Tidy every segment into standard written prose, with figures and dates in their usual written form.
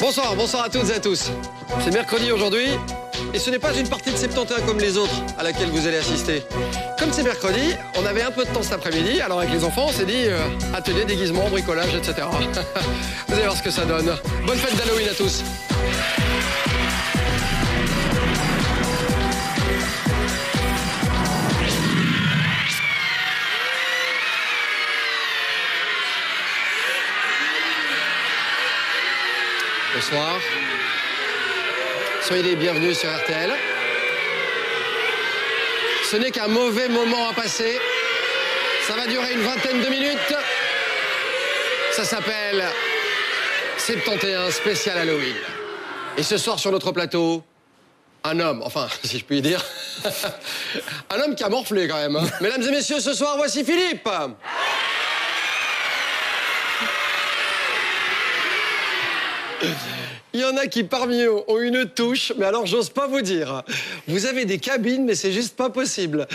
Bonsoir, bonsoir à toutes et à tous. C'est mercredi aujourd'hui et ce n'est pas une partie de 71 comme les autres à laquelle vous allez assister. Comme c'est mercredi, on avait un peu de temps cet après-midi, alors avec les enfants on s'est dit atelier, déguisement, bricolage, etc. Vous allez voir ce que ça donne. Bonne fête d'Halloween à tous. Bonsoir. Soyez les bienvenus sur RTL. Ce n'est qu'un mauvais moment à passer. Ça va durer une vingtaine de minutes. Ça s'appelle 71 spécial Halloween. Et ce soir sur notre plateau, un homme, enfin, si je puis dire, un homme qui a morflé quand même. Hein. Mesdames et messieurs, ce soir, voici Philippe. Il y en a qui parmi eux ont une touche, mais alors j'ose pas vous dire. Vous avez des cabines, mais c'est juste pas possible.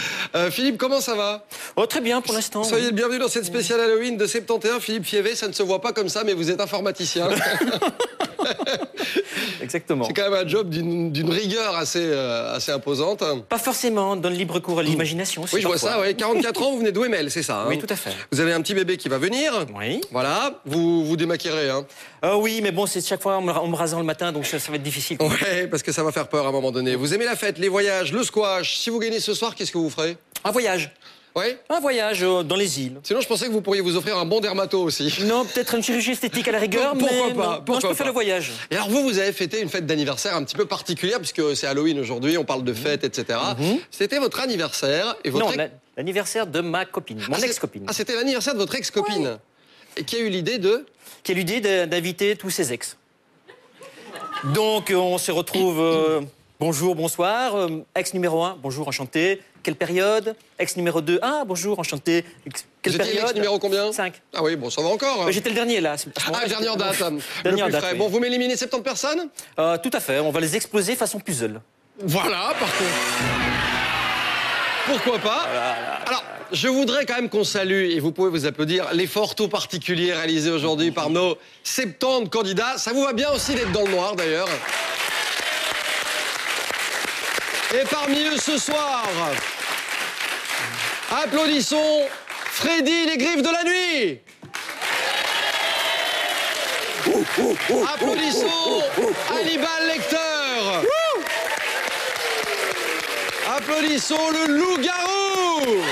Philippe, comment ça va? Oh, très bien pour l'instant. Soyez le bienvenu dans cette spéciale Halloween de 71. Philippe Fievé, ça ne se voit pas comme ça, mais vous êtes informaticien. Exactement. C'est quand même un job d'une rigueur assez imposante. Pas forcément, donne libre cours à l'imagination. Oui, je vois ça, ouais. 44 ans, vous venez d'OML, c'est ça? Hein? Oui, tout à fait. Vous avez un petit bébé qui va venir. Oui. Voilà, vous démaquillerez, hein? Oui, mais bon, c'est chaque fois en me rasant le matin, donc ça va être difficile. Ouais, parce que ça va faire peur à un moment donné. Vous aimez la fête, les voyages, le squash. Si vous gagnez ce soir, qu'est-ce que vous ferez? Un voyage. Oui. Un voyage dans les îles. Sinon, je pensais que vous pourriez vous offrir un bon dermato aussi. Non, peut-être une chirurgie esthétique à la rigueur, Pourquoi mais pas, non, je peux faire le voyage. Et alors vous avez fêté une fête d'anniversaire un petit peu particulière, puisque c'est Halloween aujourd'hui, on parle de fête, etc. C'était votre anniversaire et votre... Non, l'anniversaire de ma copine, mon ex-copine. Ah, c'était l'anniversaire de votre ex-copine. Oui. Et qui a eu l'idée de... Qui a eu l'idée d'inviter tous ses ex. Donc, on se retrouve... bonjour, bonsoir. Ex numéro 1, bonjour, enchanté. Quelle période? Ex numéro 2, ah, bonjour, enchanté. Quelle Vous étiez période? l'ex numéro combien? 5. Ah oui, bon, ça va encore. J'étais le dernier, là. Ah, dernière date. Dernière date, oui. Bon, vous m'éliminez 70 personnes? Tout à fait, on va les exploser façon puzzle. Voilà, par contre. Pourquoi pas? Alors, je voudrais quand même qu'on salue, et vous pouvez vous applaudir, l'effort tout particulier réalisé aujourd'hui par nos 70 candidats. Ça vous va bien aussi d'être dans le noir, d'ailleurs. Et parmi eux ce soir, applaudissons Freddy les Griffes de la Nuit. Applaudissons Hannibal Lecter. Applaudissons le loup-garou.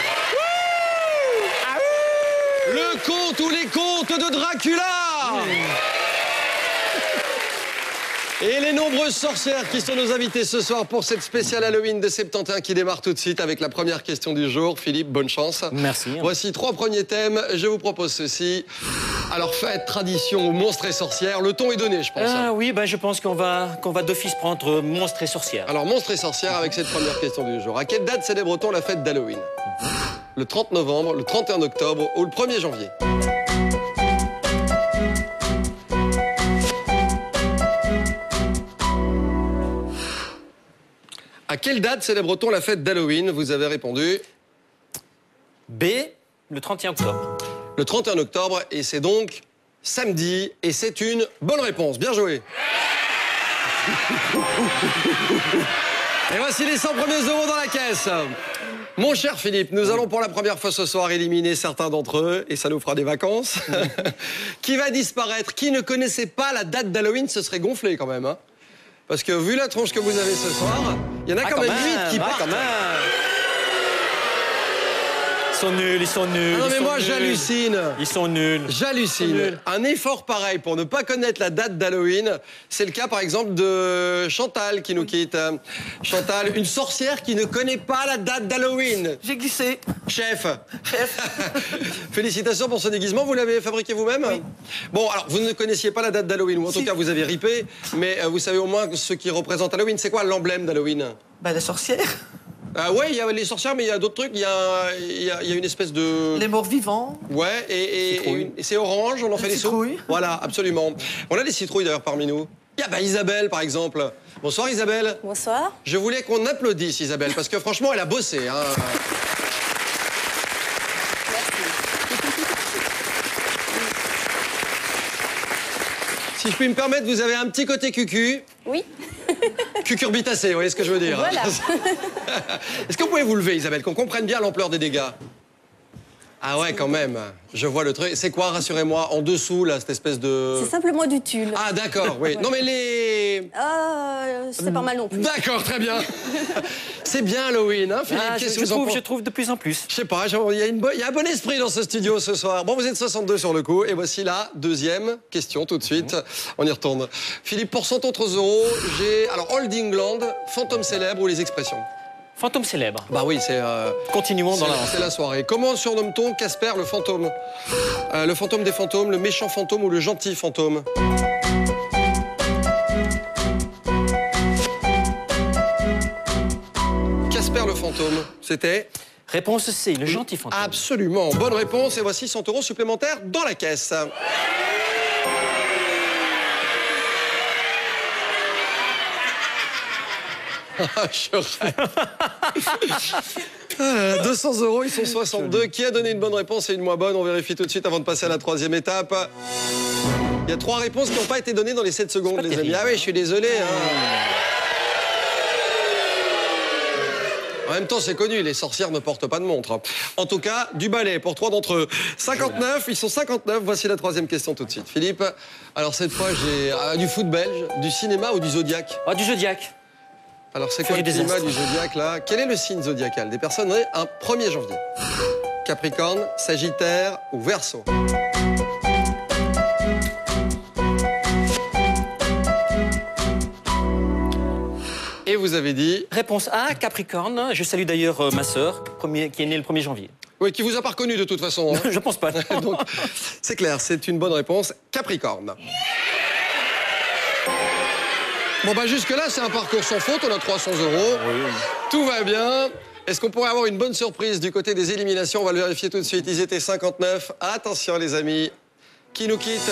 Le conte ou les contes de Dracula. Et les nombreuses sorcières qui sont nos invités ce soir pour cette spéciale Halloween de 71 qui démarre tout de suite avec la première question du jour. Philippe, bonne chance. Merci. Voici 3 premiers thèmes. Je vous propose ceci. Alors, fête, tradition, monstres et sorcières. Le ton est donné, je pense. Ah oui, je pense qu'on va d'office prendre monstres et sorcières. Alors, monstres et sorcières avec cette première question du jour. À quelle date célèbre-t-on la fête d'Halloween? Le 30 novembre, le 31 octobre ou le 1er janvier? À quelle date célèbre-t-on la fête d'Halloween? Vous avez répondu B, le 31 octobre. le 31 octobre, et c'est donc samedi, et c'est une bonne réponse. Bien joué. Et voici les 100 premiers euros dans la caisse. Mon cher Philippe, nous allons pour la première fois ce soir éliminer certains d'entre eux, et ça nous fera des vacances. Qui va disparaître? Qui ne connaissait pas la date d'Halloween? Ce serait gonflé quand même, hein. Parce que vu la tronche que vous avez ce soir, il y en a quand même 8 qui partent. Quand même. Ils sont nuls, ils sont nuls. Non mais moi j'hallucine. Ils sont nuls. J'hallucine. Un effort pareil pour ne pas connaître la date d'Halloween, c'est le cas par exemple de Chantal qui nous quitte. Chantal, une sorcière qui ne connaît pas la date d'Halloween. J'ai glissé. Chef. Félicitations pour ce déguisement, vous l'avez fabriqué vous-même? Oui. Bon, alors vous ne connaissiez pas la date d'Halloween, ou en tout cas vous avez ripé, mais vous savez au moins ce qui représente Halloween. C'est quoi l'emblème d'Halloween? La sorcière. Ouais, il y a les sorcières, mais il y a d'autres trucs. Il y a une espèce de... Les morts vivants. Ouais, et c'est orange, on en fait des soupes. Citrouilles. Voilà, absolument. On a des citrouilles d'ailleurs parmi nous. Il y a Isabelle, par exemple. Bonsoir Isabelle. Bonsoir. Je voulais qu'on applaudisse Isabelle, parce que franchement, elle a bossé. Hein. Si je puis me permettre, vous avez un petit côté cucu. Oui. Cucurbitacé, vous voyez ce que je veux dire. Voilà. Est-ce que vous pouvez vous lever, Isabelle, qu'on comprenne bien l'ampleur des dégâts? Ah ouais, quand même. Je vois le truc. C'est quoi, rassurez-moi, en dessous, là, cette espèce de... C'est simplement du tulle. Ah, d'accord, oui. Non, mais les... C'est pas mal non plus. D'accord, très bien. C'est bien Halloween, hein, Philippe? Ah, Qu'est-ce que vous en pensez? je trouve de plus en plus. Je sais pas, il y a un bon esprit dans ce studio ce soir. Bon, vous êtes 62 sur le coup, et voici la deuxième question tout de suite. On y retourne. Philippe, pour 100 autres euros, j'ai... Alors, Old England, fantôme célèbre ou les expressions? Fantôme célèbre. Bah oui, c'est... Continuons dans c'est la soirée. Comment surnomme-t-on Casper le fantôme? Le fantôme des fantômes, le méchant fantôme ou le gentil fantôme? Casper le fantôme, c'était? Réponse C, le gentil fantôme. Absolument. Bonne réponse. Et voici 100 euros supplémentaires dans la caisse. Je rêve. 200 euros, ils sont 62. Qui a donné une bonne réponse et une moins bonne? On vérifie tout de suite avant de passer à la troisième étape. Il y a 3 réponses qui n'ont pas été données dans les 7 secondes, les amis. Ah oui, je suis désolé. En même temps, c'est connu, les sorcières ne portent pas de montre. En tout cas, du balai pour 3 d'entre eux. 59, ils sont 59. Voici la troisième question tout de suite. Philippe, alors cette fois, j'ai du foot belge, du cinéma ou du zodiaque? Ah, du zodiaque. Alors, c'est quoi le climat du zodiaque, là? Quel est le signe zodiacal des personnes nées un 1er janvier? Capricorne, Sagittaire ou Verseau? Et vous avez dit... Réponse A, Capricorne. Je salue d'ailleurs ma sœur, qui est née le 1er janvier. Oui, qui vous a pas reconnu de toute façon. Hein. Je pense pas. Donc, c'est clair, c'est une bonne réponse. Capricorne. Bon, bah jusque-là, c'est un parcours sans faute. On a 300 euros. Oui. Tout va bien. Est-ce qu'on pourrait avoir une bonne surprise du côté des éliminations? On va le vérifier tout de suite. Ils étaient 59. Attention, les amis. Qui nous quitte?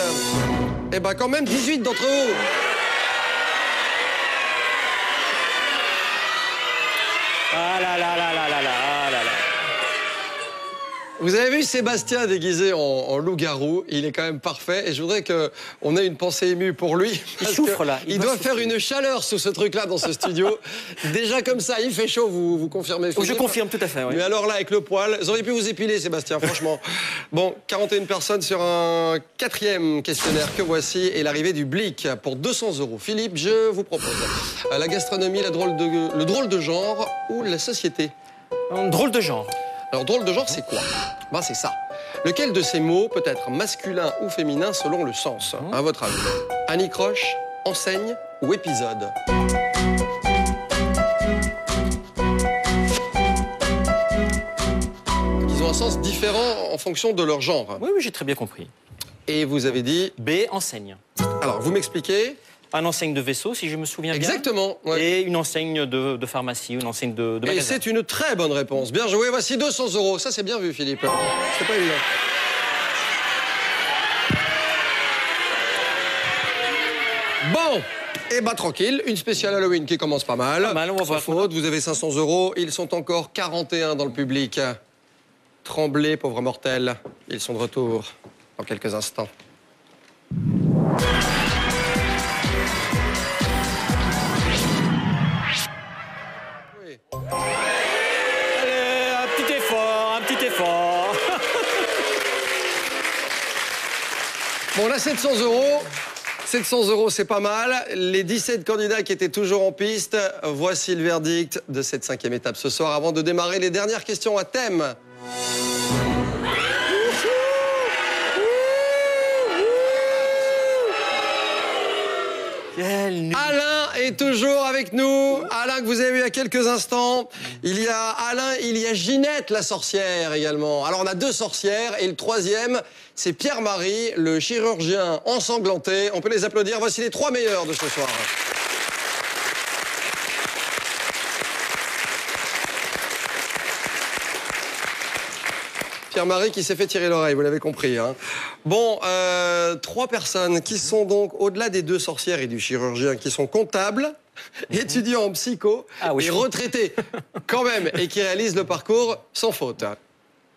Eh ben, quand même 18 d'entre eux. Ah là là là là là là là là. Vous avez vu Sébastien déguisé en loup-garou, il est quand même parfait et je voudrais qu'on ait une pensée émue pour lui. Il souffre là. Il doit faire une chaleur sous ce truc-là dans ce studio. Déjà comme ça, il fait chaud, vous confirmez, Philippe? Je confirme tout à fait, oui. Mais alors là, avec le poil, vous auriez pu vous épiler, Sébastien, franchement. Bon, 41 personnes sur un 4e questionnaire que voici et l'arrivée du Blick pour 200 euros. Philippe, je vous propose la gastronomie, le drôle de genre ou la société? Un drôle de genre. Alors, drôle de genre, c'est quoi? Ben, c'est ça. Lequel de ces mots peut être masculin ou féminin selon le sens, à votre avis? Anicroche, enseigne ou épisode? Ils ont un sens différent en fonction de leur genre. Oui, oui, j'ai très bien compris. Et vous avez dit... B, enseigne. Alors, vous m'expliquez? Un enseigne de vaisseau, si je me souviens bien. Exactement. Ouais. Et une enseigne de pharmacie, une enseigne de magasin. Et c'est une très bonne réponse. Bien joué. Voici 200 euros. Ça, c'est bien vu, Philippe. C'est pas évident. Bon. Eh ben, tranquille. Une spéciale Halloween qui commence pas mal. Pas mal, on va voir. Faute. Vous avez 500 euros. Ils sont encore 41 dans le public. Tremblez, pauvres mortels. Ils sont de retour dans quelques instants. Allez, un petit effort, un petit effort. Bon, là, 700 euros. 700 euros, c'est pas mal. Les 17 candidats qui étaient toujours en piste, voici le verdict de cette 5e étape ce soir avant de démarrer les dernières questions à thème. Alain est toujours avec nous. Alain que vous avez vu il y a quelques instants. Il y a Alain, il y a Ginette la sorcière également. Alors on a 2 sorcières et le 3e, c'est Pierre-Marie, le chirurgien ensanglanté. On peut les applaudir. Voici les 3 meilleurs de ce soir. Pierre-Marie qui s'est fait tirer l'oreille, vous l'avez compris. Hein. Bon, 3 personnes qui sont donc, au-delà des 2 sorcières et du chirurgien, qui sont comptables, étudiants en psycho et retraités quand même, et qui réalisent le parcours sans faute.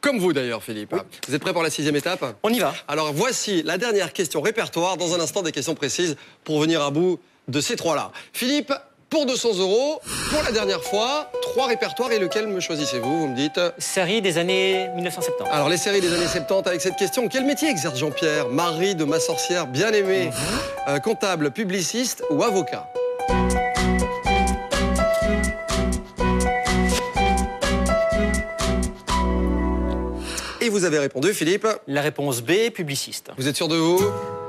Comme vous d'ailleurs, Philippe. Oui. Vous êtes prêt pour la 6e étape? On y va. Alors voici la dernière question répertoire. Dans un instant, des questions précises pour venir à bout de ces trois-là. Philippe, pour 200 €, pour la dernière fois, 3 répertoires et lequel me choisissez-vous? Vous me dites. Série des années 1970. Alors les séries des années 70 avec cette question. Quel métier exerce Jean-Pierre? Mari de ma sorcière bien-aimée, comptable, publiciste ou avocat? Et vous avez répondu, Philippe? La réponse B, publiciste. Vous êtes sûr de vous?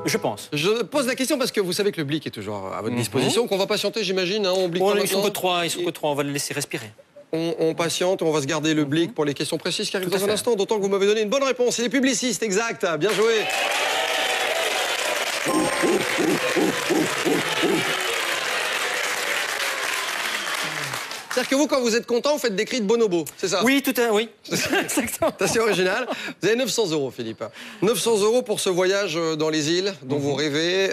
Je pense. Je pose la question parce que vous savez que le blic est toujours à votre disposition, qu'on va patienter, j'imagine. Hein, on blique pas Ils maintenant. sont que 3, on va le laisser respirer. On patiente, on va se garder le blic pour les questions précises qui arrivent dans un instant, d'autant que vous m'avez donné une bonne réponse. Il est publiciste, exact. Bien joué. C'est-à-dire que vous, quand vous êtes content, vous faites des cris de bonobo, c'est ça? Oui, oui. Exactement. C'est assez original. Vous avez 900 €, Philippe. 900 € pour ce voyage dans les îles dont vous rêvez.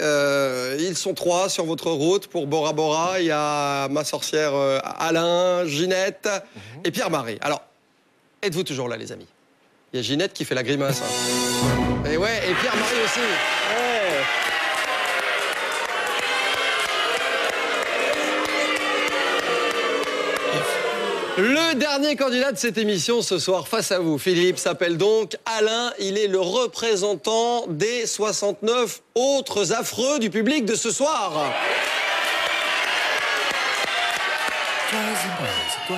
Ils sont 3 sur votre route pour Bora Bora. Il y a ma sorcière Alain, Ginette et Pierre-Marie. Alors, êtes-vous toujours là, les amis? Il y a Ginette qui fait la grimace. Hein. Et ouais, et Pierre-Marie aussi. Ouais. Le dernier candidat de cette émission ce soir face à vous, Philippe, s'appelle donc Alain. Il est le représentant des 69 autres affreux du public de ce soir.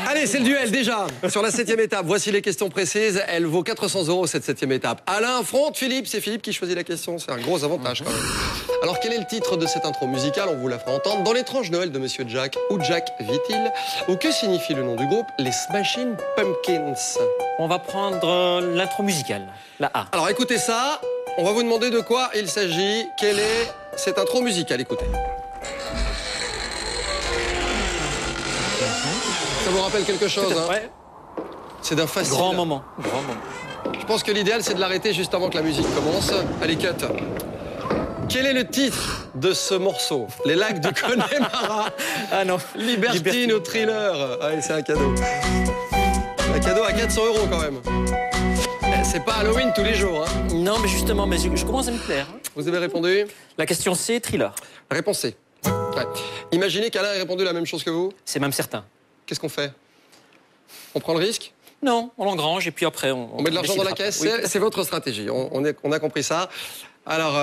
Allez, c'est le duel déjà. Sur la 7e étape, voici les questions précises. Elle vaut 400 € cette 7e étape. Alain affronte Philippe. C'est Philippe qui choisit la question. C'est un gros avantage quand même. Alors, quel est le titre de cette intro musicale? On vous la fera entendre. Dans l'étrange Noël de Monsieur Jack, où Jack vit-il? Ou que signifie le nom du groupe? Les Smashing Pumpkins. On va prendre l'intro musicale, la A. Alors, écoutez ça. On va vous demander de quoi il s'agit. Quelle est cette intro musicale? Écoutez. Ça vous rappelle quelque chose, hein? Ouais. C'est d'un facile. Grand moment. Je pense que l'idéal, c'est de l'arrêter juste avant que la musique commence. Allez, cut. Quel est le titre de ce morceau? Les lacs du Connemara. Ah non. Libertine ou Thriller? Allez, c'est un cadeau. Un cadeau à 400 € quand même. C'est pas Halloween tous les jours, hein? Non, mais justement, je commence à me plaire. Vous avez répondu? La question C, Thriller. La réponse C. Ouais. Imaginez qu'Alain ait répondu la même chose que vous. C'est même certain. Qu'est-ce qu'on fait? On prend le risque? Non, on l'engrange et puis après on met de l'argent dans la caisse. Oui. C'est votre stratégie. On a compris ça. Alors,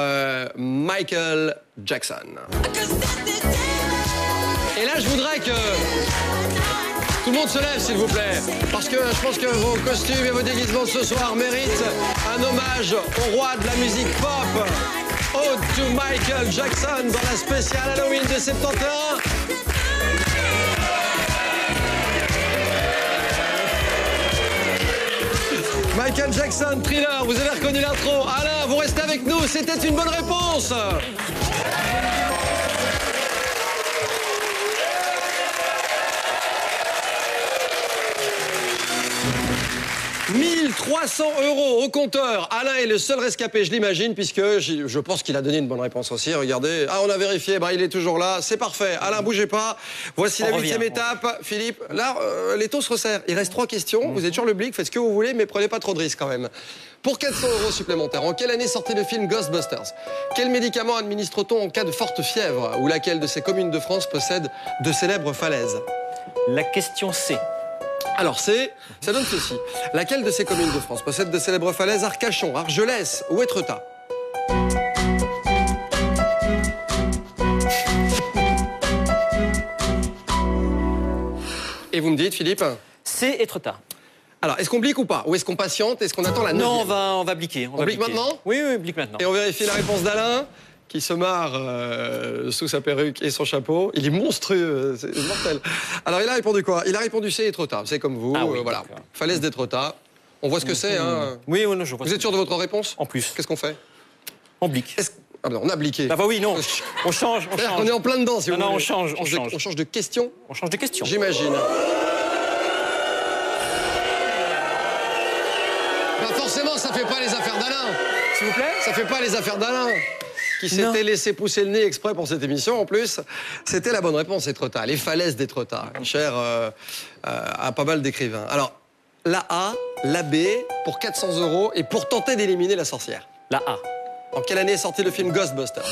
Michael Jackson. Et là, je voudrais que tout le monde se lève, s'il vous plaît. Parce que je pense que vos costumes et vos déguisements de ce soir méritent un hommage au roi de la musique pop. Ode to Michael Jackson dans la spéciale Halloween de 71. Michael Jackson, Thriller, vous avez reconnu l'intro. Alain, vous restez avec nous, c'était une bonne réponse. « 1300 € au compteur. Alain est le seul rescapé, je l'imagine, puisque je pense qu'il a donné une bonne réponse aussi. Regardez. Ah, on a vérifié, il est toujours là. C'est parfait. Alain, bougez pas. Voici la 8e étape. Philippe, là, les taux se resserrent. Il reste 3 questions. Vous êtes toujours le blic, faites ce que vous voulez, mais prenez pas trop de risques quand même. Pour 400 € supplémentaires, en quelle année sortait le film Ghostbusters? Quel médicament administre-t-on en cas de forte fièvre? Ou laquelle de ces communes de France possède de célèbres falaises? La question C. Alors, ça donne ceci. Laquelle de ces communes de France possède de célèbres falaises? Arcachon, Argelès ou Étretat? Et vous me dites, Philippe? C'est Étretat. Alors, est-ce qu'on blique ou pas? Ou est-ce qu'on patiente? Est-ce qu'on attend la 9e? Non, on va bliquer. On blique maintenant? Oui, blique maintenant. Et on vérifie la réponse d'Alain, qui se marre sous sa perruque et son chapeau. Il est monstrueux, c'est mortel. Alors, il a répondu quoi? Il a répondu C, Étrettat. C'est comme vous, voilà. Falaise d'Étretat. On voit ce que c'est, hein? Oui, non, je vois. Vous êtes sûr de votre réponse? En plus. Qu'est-ce qu'on fait? On blique. Ah ben, on a bliqué. Ah bah oui, non. On change. On est en plein dedans, si vous voulez. Non, on change. On change de question? On change de question. J'imagine. Bah forcément, ça fait pas les affaires d'Alain. S'il vous plaît? Ça fait pas les affaires d'Alain. Qui s'était laissé pousser le nez exprès pour cette émission, en plus. C'était la bonne réponse, Étretat. Les falaises d'Étretat, chère à pas mal d'écrivains. Alors, La A, la B pour 400 € et pour tenter d'éliminer la sorcière. La A. En quelle année est sorti le film Ghostbusters?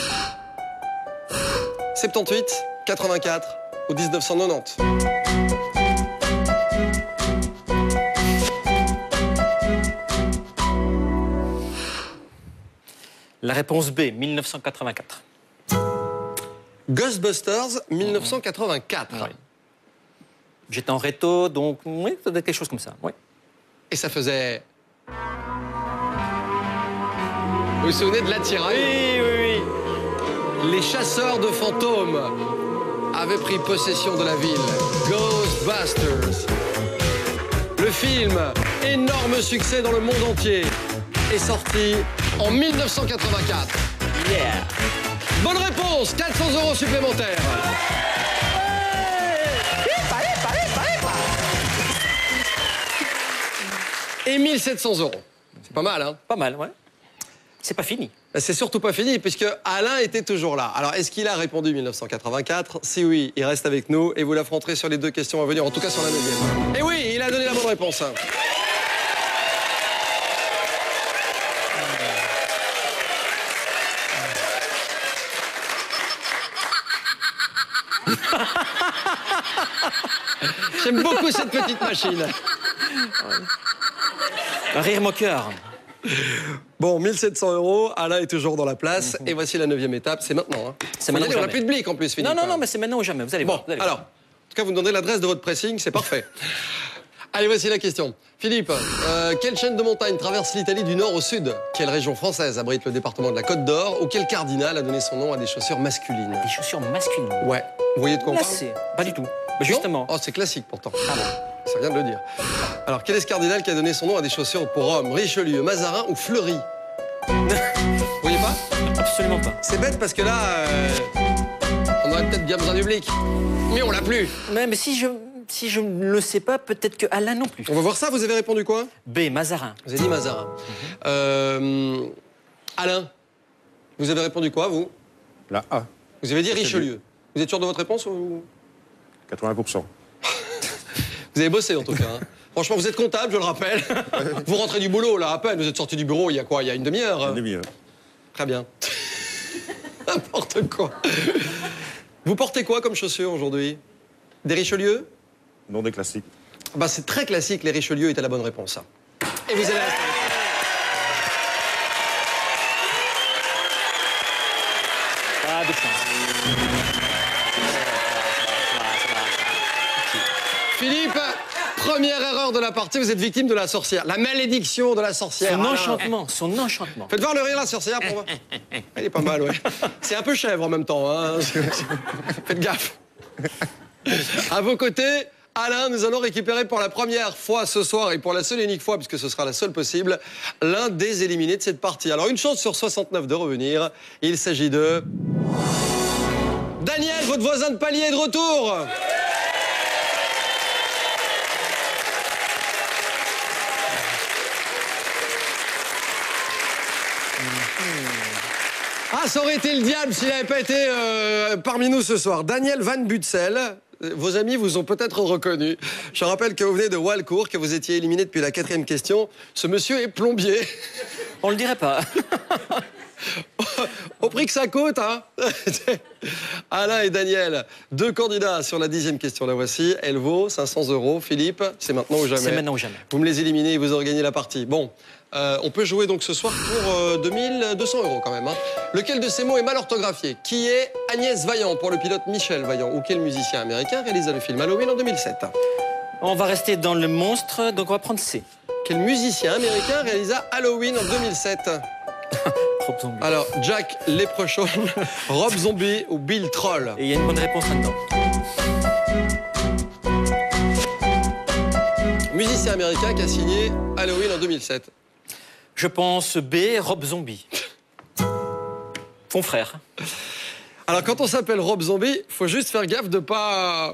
78, 84 ou 1990? La réponse B, 1984. Ghostbusters, 1984. Ouais. J'étais en réto, donc oui, ça doit être quelque chose comme ça. Oui. Et ça faisait... Vous vous souvenez de l'attirail? Oui, oui, oui. Les chasseurs de fantômes avaient pris possession de la ville. Ghostbusters. Le film, énorme succès dans le monde entier, est sorti en 1984. Yeah. Bonne réponse, 400 € supplémentaires. Et 1700 €. C'est pas mal, hein? Pas mal, ouais. C'est pas fini. C'est surtout pas fini, puisque Alain était toujours là. Alors, est-ce qu'il a répondu 1984? Si oui, il reste avec nous et vous l'affronterez sur les 2 questions à venir, en tout cas sur la 9e. Et oui, il a donné la bonne réponse. J'aime beaucoup cette petite machine. Un rire moqueur. Bon, 1700 €, Alain est toujours dans la place. Et voici la 9e étape, c'est maintenant. Hein. C'est maintenant ou On n'a jamais. plus de blic en plus, Philippe. Non, mais c'est maintenant ou jamais, vous allez Bon, voir. Vous allez alors, voir. en tout cas, vous me donnez l'adresse de votre pressing, c'est parfait. Allez, voici la question. Philippe, quelle chaîne de montagnes traverse l'Italie du nord au sud? Quelle région française abrite le département de la Côte d'Or? Ou quel cardinal a donné son nom à des chaussures masculines? Des chaussures masculines. Ouais. Vous voyez de quoi on parle? Lacées. Pas du tout. Bah, justement. Oh, c'est classique pourtant. Ah bon. Ça vient de le dire. Alors, quel est ce cardinal qui a donné son nom à des chaussures pour hommes? Richelieu, Mazarin ou Fleury? Vous voyez pas? Absolument pas. C'est bête parce que là, on aurait peut-être bien besoin du blic. Mais on l'a plus. Mais si je ne le sais pas, peut-être que Alain non plus. On va voir ça, vous avez répondu quoi? B, Mazarin. Vous avez dit Mazarin. Alain, vous avez répondu quoi, vous? La A, Vous avez dit Richelieu. Vous êtes sûr de votre réponse ou... 80%. Vous avez bossé en tout cas. Hein. Franchement, vous êtes comptable, je le rappelle. Vous rentrez du boulot, là, à peine. Vous êtes sorti du bureau il y a quoi? Il y a une demi-heure? Une demi-heure. Très bien. N'importe quoi. Vous portez quoi comme chaussures aujourd'hui? Des Richelieu? Non des classiques. Bah, c'est très classique, les Richelieu étaient la bonne réponse. Et vous allez rester avec moi. Pas de chance. Philippe, première erreur de la partie, vous êtes victime de la sorcière. La malédiction de la sorcière. Son Alain. enchantement, son enchantement. Faites voir le rire, la sorcière, pour moi. Elle est pas mal, ouais. C'est un peu chèvre en même temps. Hein. Faites gaffe. À vos côtés, Alain, nous allons récupérer pour la première fois ce soir, et pour la seule et unique fois, puisque ce sera la seule possible, l'un des éliminés de cette partie. Alors, une chance sur 69 de revenir. Il s'agit de... Daniel, votre voisin de palier est de retour. Ah, ça aurait été le diable s'il n'avait pas été parmi nous ce soir. Daniel Van Butzel, vos amis vous ont peut-être reconnu. Je rappelle que vous venez de Walcourt, que vous étiez éliminé depuis la 4e question. Ce monsieur est plombier. On le dirait pas. Au prix que ça coûte, hein. Alain et Daniel, 2 candidats sur la 10e question. La voici, elle vaut 500 €. Philippe, c'est maintenant ou jamais? C'est maintenant ou jamais. Vous me les éliminez et vous aurez gagné la partie. Bon, on peut jouer donc ce soir pour 2200 € quand même. Hein. Lequel de ces mots est mal orthographié? Qui est Agnès Vaillant pour le pilote Michel Vaillant? Ou quel musicien américain réalisa le film Halloween en 2007? On va rester dans le monstre, donc on va prendre C. Quel musicien américain réalisa Halloween en 2007? Rob Zombie. Alors, Jack Leprechaun, Rob Zombie ou Bill Troll? Et il y a une bonne réponse là-dedans. Musicien américain qui a signé Halloween en 2007. Je pense B, Rob Zombie. Ton frère. Alors, quand on s'appelle Rob Zombie, faut juste faire gaffe de pas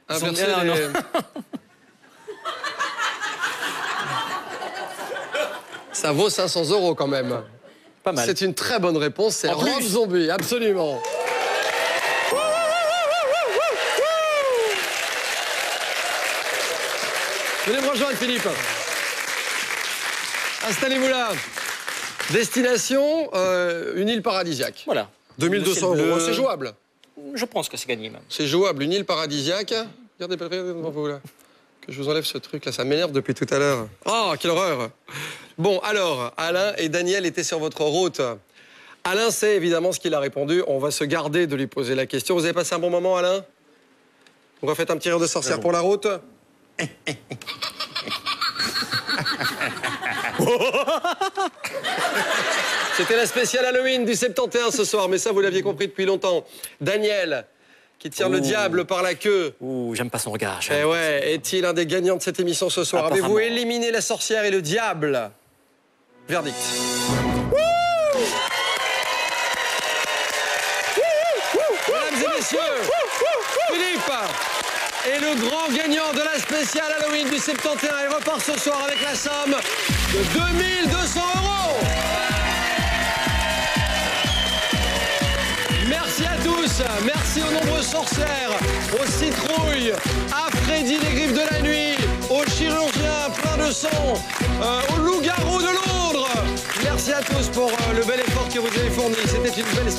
inverser Zombie, les... non. Ça vaut 500 € quand même. Pas mal. C'est une très bonne réponse, c'est En Rob plus. Zombie, absolument. Venez me rejoindre, Philippe. installez-vous là. Destination, une île paradisiaque. Voilà. 2200 €, c'est jouable. Je pense que c'est gagné même. C'est jouable, une île paradisiaque. Regardez devant vous là. Que je vous enlève ce truc là, ça m'énerve depuis tout à l'heure. Oh, quelle horreur. Bon, alors, Alain et Daniel étaient sur votre route. Alain sait évidemment ce qu'il a répondu. On va se garder de lui poser la question. Vous avez passé un bon moment, Alain? On va faire un petit rire de sorcière pour la route. C'était la spéciale Halloween du 71 ce soir, mais ça, vous l'aviez compris depuis longtemps. Daniel, qui tire le diable par la queue. Ouh, j'aime pas son regard. Eh ouais, est-il un des gagnants de cette émission ce soir? Avez-vous éliminé la sorcière et le diable? Verdict. Mesdames et messieurs, Philippe est le grand gagnant de la spéciale Halloween du 71 et repart ce soir avec la somme de 2200 €. Merci à tous, merci aux nombreuses sorcières, aux citrouilles, à Freddy les griffes de la nuit, aux chirurgiens plein de sang, aux loups-garous de Londres. Merci à tous pour le bel effort que vous avez fourni. C'était une belle